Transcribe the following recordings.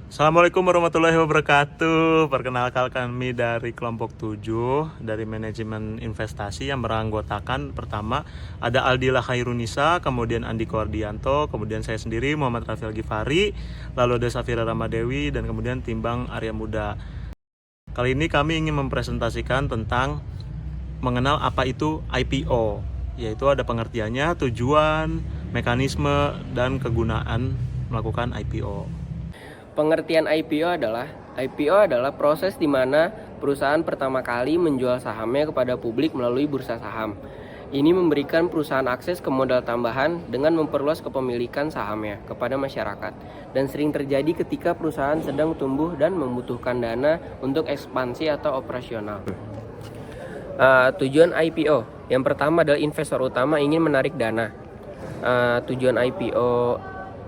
Assalamualaikum warahmatullahi wabarakatuh. Perkenalkan kami dari kelompok 7 dari manajemen investasi yang beranggotakan pertama ada Aldila Khairunisa, kemudian Andi Kordianto, kemudian saya sendiri Muhammad Rafiel Gifari, lalu ada Safira Ramadewi, dan kemudian Timbang Arya Muda. Kali ini kami ingin mempresentasikan tentang mengenal apa itu IPO, yaitu ada pengertiannya, tujuan, mekanisme, dan kegunaan melakukan IPO. Pengertian IPO adalah proses di mana perusahaan pertama kali menjual sahamnya kepada publik melalui bursa saham. Ini memberikan perusahaan akses ke modal tambahan dengan memperluas kepemilikan sahamnya kepada masyarakat, dan sering terjadi ketika perusahaan sedang tumbuh dan membutuhkan dana untuk ekspansi atau operasional. Tujuan IPO yang pertama adalah investor utama ingin menarik dana. Tujuan IPO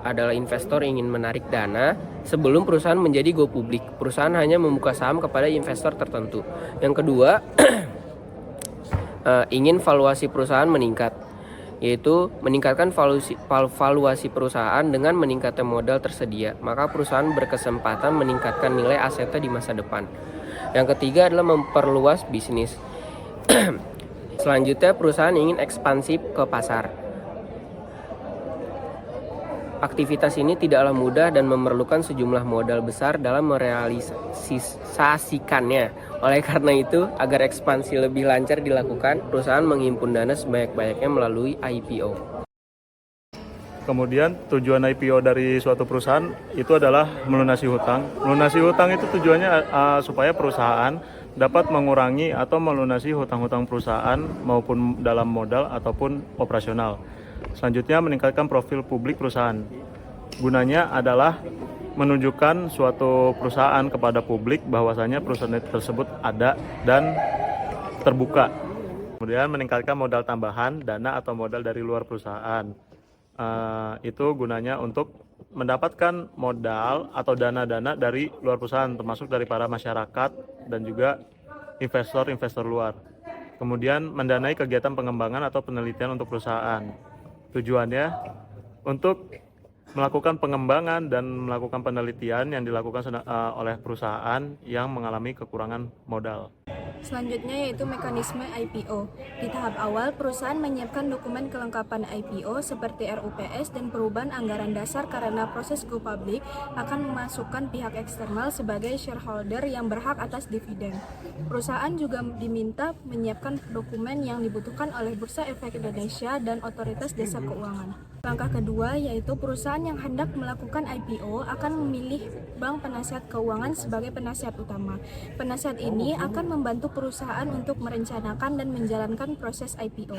adalah investor ingin menarik dana sebelum perusahaan menjadi go publik. Perusahaan hanya membuka saham kepada investor tertentu. Yang kedua, ingin valuasi perusahaan meningkat, yaitu meningkatkan valuasi perusahaan dengan meningkatnya modal tersedia. Maka perusahaan berkesempatan meningkatkan nilai asetnya di masa depan. Yang ketiga adalah memperluas bisnis. Selanjutnya, perusahaan ingin ekspansi ke pasar. Aktivitas ini tidaklah mudah dan memerlukan sejumlah modal besar dalam merealisasikannya. Oleh karena itu, agar ekspansi lebih lancar dilakukan, perusahaan menghimpun dana sebanyak-banyaknya melalui IPO. Kemudian tujuan IPO dari suatu perusahaan itu adalah melunasi hutang. Melunasi hutang itu tujuannya supaya perusahaan dapat mengurangi atau melunasi hutang-hutang perusahaan maupun dalam modal ataupun operasional. Selanjutnya, meningkatkan profil publik perusahaan. Gunanya adalah menunjukkan suatu perusahaan kepada publik bahwasanya perusahaan tersebut ada dan terbuka. Kemudian meningkatkan modal tambahan, dana atau modal dari luar perusahaan. Itu gunanya untuk mendapatkan modal atau dana-dana dari luar perusahaan, termasuk dari para masyarakat dan juga investor-investor luar. Kemudian mendanai kegiatan pengembangan atau penelitian untuk perusahaan. Tujuannya untuk melakukan pengembangan dan melakukan penelitian yang dilakukan oleh perusahaan yang mengalami kekurangan modal. Selanjutnya yaitu mekanisme IPO. Di tahap awal, perusahaan menyiapkan dokumen kelengkapan IPO seperti RUPS dan perubahan anggaran dasar karena proses go public akan memasukkan pihak eksternal sebagai shareholder yang berhak atas dividen. Perusahaan juga diminta menyiapkan dokumen yang dibutuhkan oleh Bursa Efek Indonesia dan Otoritas Jasa Keuangan. Langkah kedua yaitu perusahaan yang hendak melakukan IPO akan memilih bank penasihat keuangan sebagai penasihat utama. Penasihat ini akan membantu perusahaan untuk merencanakan dan menjalankan proses IPO.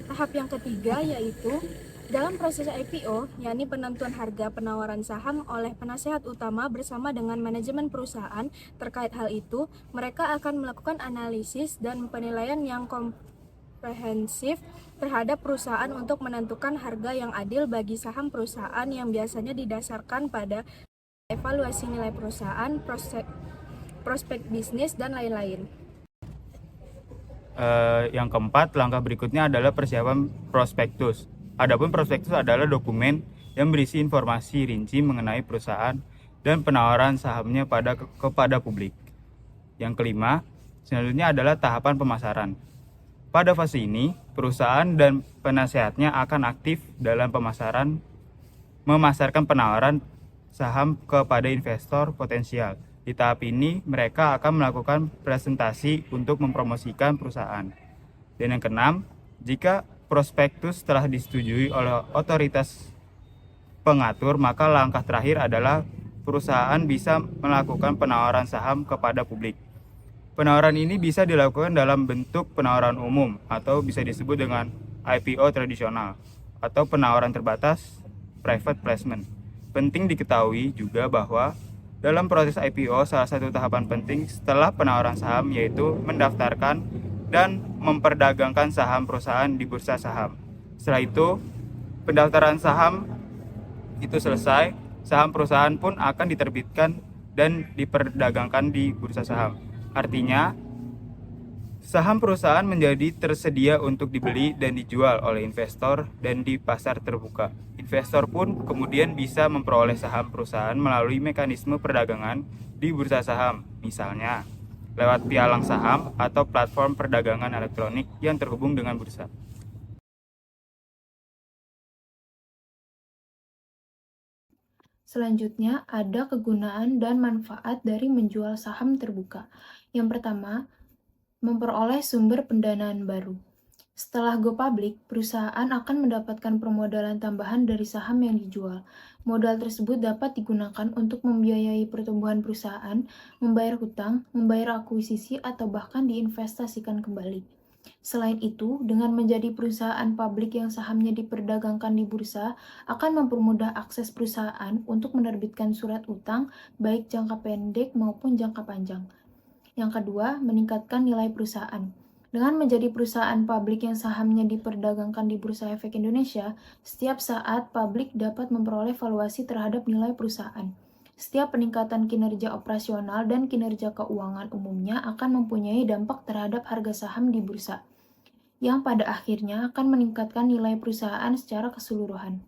Tahap yang ketiga yaitu dalam proses IPO, yakni penentuan harga penawaran saham oleh penasihat utama bersama dengan manajemen perusahaan. Terkait hal itu, mereka akan melakukan analisis dan penilaian yang komprehensif terhadap perusahaan untuk menentukan harga yang adil bagi saham perusahaan yang biasanya didasarkan pada evaluasi nilai perusahaan, prospek bisnis, dan lain-lain. Yang keempat, langkah berikutnya adalah persiapan prospektus. Adapun prospektus adalah dokumen yang berisi informasi rinci mengenai perusahaan dan penawaran sahamnya kepada publik. Yang kelima, selanjutnya adalah tahapan pemasaran. Pada fase ini, perusahaan dan penasehatnya akan aktif dalam memasarkan penawaran saham kepada investor potensial. Di tahap ini, mereka akan melakukan presentasi untuk mempromosikan perusahaan. Dan yang keenam, jika prospektus telah disetujui oleh otoritas pengatur, maka langkah terakhir adalah perusahaan bisa melakukan penawaran saham kepada publik. Penawaran ini bisa dilakukan dalam bentuk penawaran umum atau bisa disebut dengan IPO tradisional atau penawaran terbatas private placement. Penting diketahui juga bahwa dalam proses IPO, salah satu tahapan penting setelah penawaran saham yaitu mendaftarkan dan memperdagangkan saham perusahaan di bursa saham. Setelah itu, pendaftaran saham itu selesai, saham perusahaan pun akan diterbitkan dan diperdagangkan di bursa saham. Artinya, saham perusahaan menjadi tersedia untuk dibeli dan dijual oleh investor dan di pasar terbuka. Investor pun kemudian bisa memperoleh saham perusahaan melalui mekanisme perdagangan di bursa saham, misalnya lewat pialang saham atau platform perdagangan elektronik yang terhubung dengan bursa. Selanjutnya, ada kegunaan dan manfaat dari menjual saham terbuka. Yang pertama, memperoleh sumber pendanaan baru. Setelah go public, perusahaan akan mendapatkan permodalan tambahan dari saham yang dijual. Modal tersebut dapat digunakan untuk membiayai pertumbuhan perusahaan, membayar hutang, membayar akuisisi, atau bahkan diinvestasikan kembali. Selain itu, dengan menjadi perusahaan publik yang sahamnya diperdagangkan di bursa, akan mempermudah akses perusahaan untuk menerbitkan surat utang, baik jangka pendek maupun jangka panjang. Yang kedua, meningkatkan nilai perusahaan. Dengan menjadi perusahaan publik yang sahamnya diperdagangkan di Bursa Efek Indonesia, setiap saat publik dapat memperoleh valuasi terhadap nilai perusahaan. Setiap peningkatan kinerja operasional dan kinerja keuangan umumnya akan mempunyai dampak terhadap harga saham di bursa, yang pada akhirnya akan meningkatkan nilai perusahaan secara keseluruhan.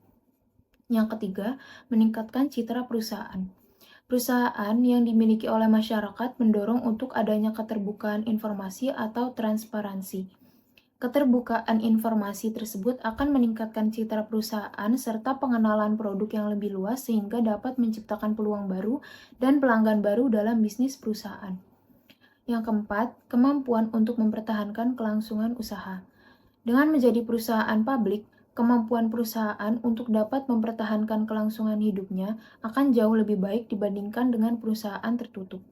Yang ketiga, meningkatkan citra perusahaan. Perusahaan yang dimiliki oleh masyarakat mendorong untuk adanya keterbukaan informasi atau transparansi. Keterbukaan informasi tersebut akan meningkatkan citra perusahaan serta pengenalan produk yang lebih luas sehingga dapat menciptakan peluang baru dan pelanggan baru dalam bisnis perusahaan. Yang keempat, kemampuan untuk mempertahankan kelangsungan usaha. Dengan menjadi perusahaan publik, kemampuan perusahaan untuk dapat mempertahankan kelangsungan hidupnya akan jauh lebih baik dibandingkan dengan perusahaan tertutup.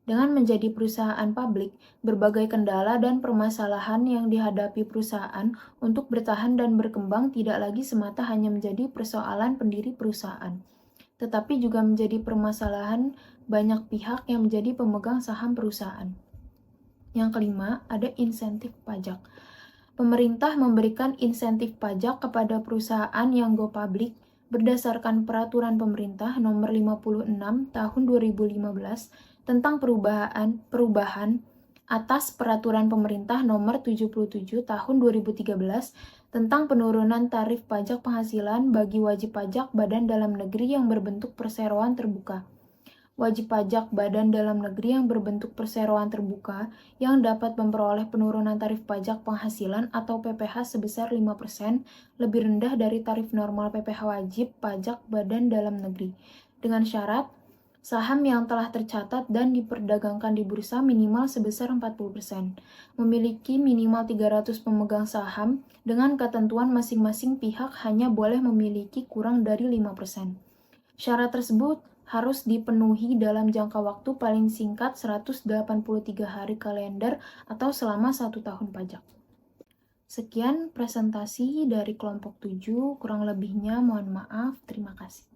Dengan menjadi perusahaan publik, berbagai kendala dan permasalahan yang dihadapi perusahaan untuk bertahan dan berkembang tidak lagi semata hanya menjadi persoalan pendiri perusahaan, tetapi juga menjadi permasalahan banyak pihak yang menjadi pemegang saham perusahaan. Yang kelima, ada insentif pajak. Pemerintah memberikan insentif pajak kepada perusahaan yang go public berdasarkan Peraturan Pemerintah Nomor 56 Tahun 2015 tentang perubahan atas Peraturan Pemerintah Nomor 77 Tahun 2013 tentang penurunan tarif pajak penghasilan bagi wajib pajak badan dalam negeri yang berbentuk perseroan terbuka. Wajib pajak badan dalam negeri yang berbentuk perseroan terbuka yang dapat memperoleh penurunan tarif pajak penghasilan atau PPh sebesar 5% lebih rendah dari tarif normal PPh wajib pajak badan dalam negeri, dengan syarat saham yang telah tercatat dan diperdagangkan di bursa minimal sebesar 40%, memiliki minimal 300 pemegang saham, dengan ketentuan masing-masing pihak hanya boleh memiliki kurang dari 5%. Syarat tersebut harus dipenuhi dalam jangka waktu paling singkat 183 hari kalender atau selama 1 tahun pajak. Sekian presentasi dari kelompok 7, kurang lebihnya mohon maaf, terima kasih.